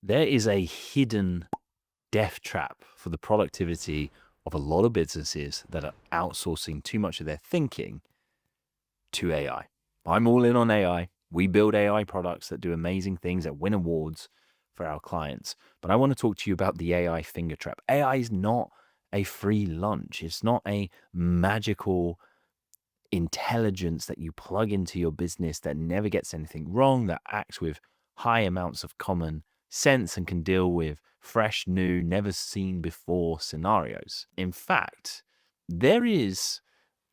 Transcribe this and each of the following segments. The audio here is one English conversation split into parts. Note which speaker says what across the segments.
Speaker 1: There is a hidden death trap for the productivity of a lot of businesses that are outsourcing too much of their thinking to AI. I'm all in on AI. We build AI products that do amazing things, that win awards for our clients. But I want to talk to you about the AI finger trap. AI is not a free lunch. It's not a magical intelligence that you plug into your business that never gets anything wrong, that acts with high amounts of common sense and can deal with fresh, new, never seen before scenarios. In fact, there is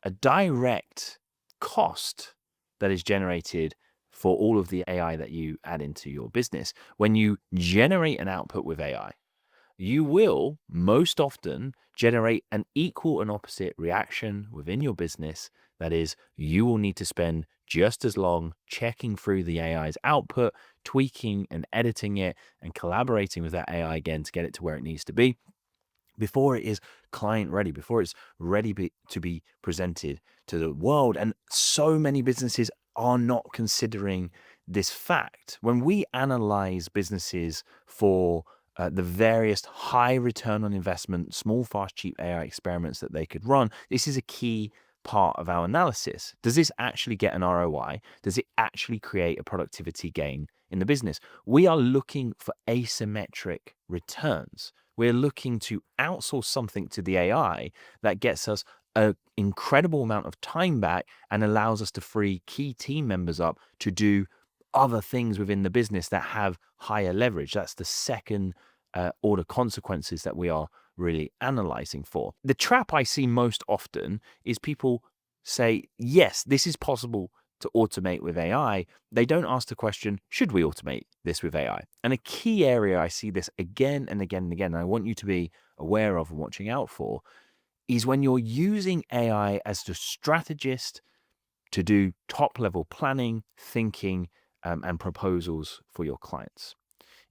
Speaker 1: a direct cost that is generated for all of the AI that you add into your business. When you generate an output with AI, you will most often generate an equal and opposite reaction within your business. That is, you will need to spend just as long checking through the AI's output, tweaking and editing it, and collaborating with that AI again to get it to where it needs to be before it is client ready, before it's ready to be presented to the world. And so many businesses are not considering this fact. When we analyze businesses for the various high return on investment, small, fast, cheap AI experiments that they could run, this is a key part of our analysis. Does this actually get an ROI? Does it actually create a productivity gain in the business? We are looking for asymmetric returns. We're looking to outsource something to the AI that gets us an incredible amount of time back and allows us to free key team members up to do other things within the business that have higher leverage. That's the second order consequences that we are really analyzing for. The trap I see most often is people say, yes, this is possible to automate with AI. They don't ask the question, should we automate this with AI? And a key area I see this again and again and again, and I want you to be aware of and watching out for, is when you're using AI as the strategist to do top level planning, thinking, and proposals for your clients.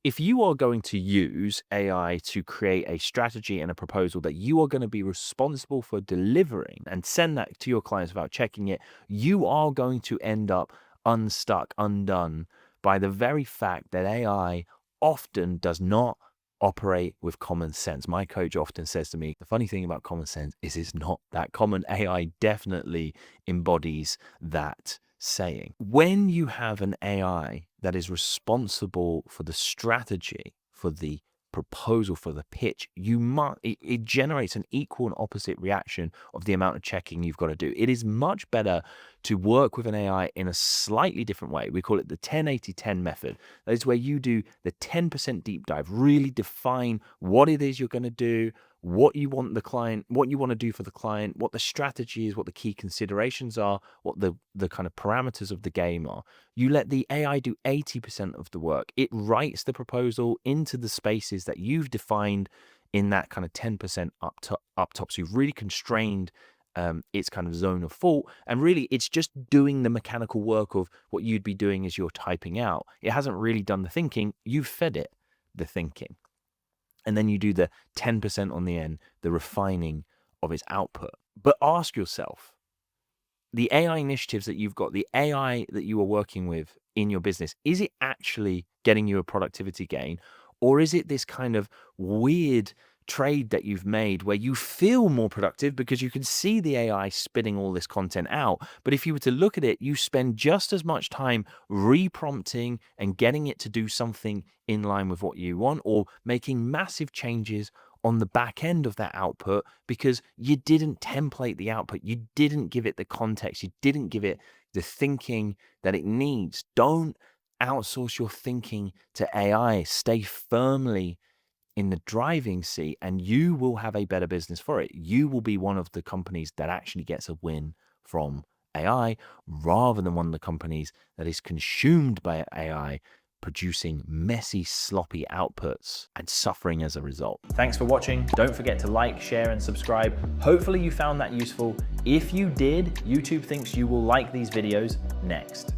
Speaker 1: If you are going to use AI to create a strategy and a proposal that you are going to be responsible for delivering and send that to your clients without checking it, you are going to end up unstuck, undone by the very fact that AI often does not operate with common sense. My coach often says to me, the funny thing about common sense is it's not that common. AI definitely embodies that saying. When you have an AI that is responsible for the strategy, for the proposal, for the pitch, it generates an equal and opposite reaction of the amount of checking you've got to do. It is much better to work with an AI in a slightly different way. We call it the 10-80-10 method. That is where you do the 10% deep dive, really define what it is you're going to do, what you want the client, what you want to do for the client, what the strategy is, what the key considerations are, what the kind of parameters of the game are. You let the AI do 80% of the work. It writes the proposal into the spaces that you've defined in that kind of 10% up top. So you've really constrained its kind of zone of fault. And really, it's just doing the mechanical work of what you'd be doing as you're typing out. It hasn't really done the thinking. You've fed it the thinking. And then you do the 10% on the end, the refining of its output. But ask yourself, the AI initiatives that you've got, the AI that you are working with in your business, is it actually getting you a productivity gain? Or is it this kind of weird trade that you've made where you feel more productive because you can see the AI spitting all this content out? But if you were to look at it, you spend just as much time reprompting and getting it to do something in line with what you want, or making massive changes on the back end of that output because you didn't template the output. You didn't give it the context. You didn't give it the thinking that it needs. Don't outsource your thinking to AI. Stay firmly in the driving seat and you will have a better business for it. You will be one of the companies that actually gets a win from AI rather than one of the companies that is consumed by AI, producing messy, sloppy outputs and suffering as a result. Thanks for watching. Don't forget to like, share, and subscribe. Hopefully you found that useful. If you did, YouTube thinks you will like these videos next.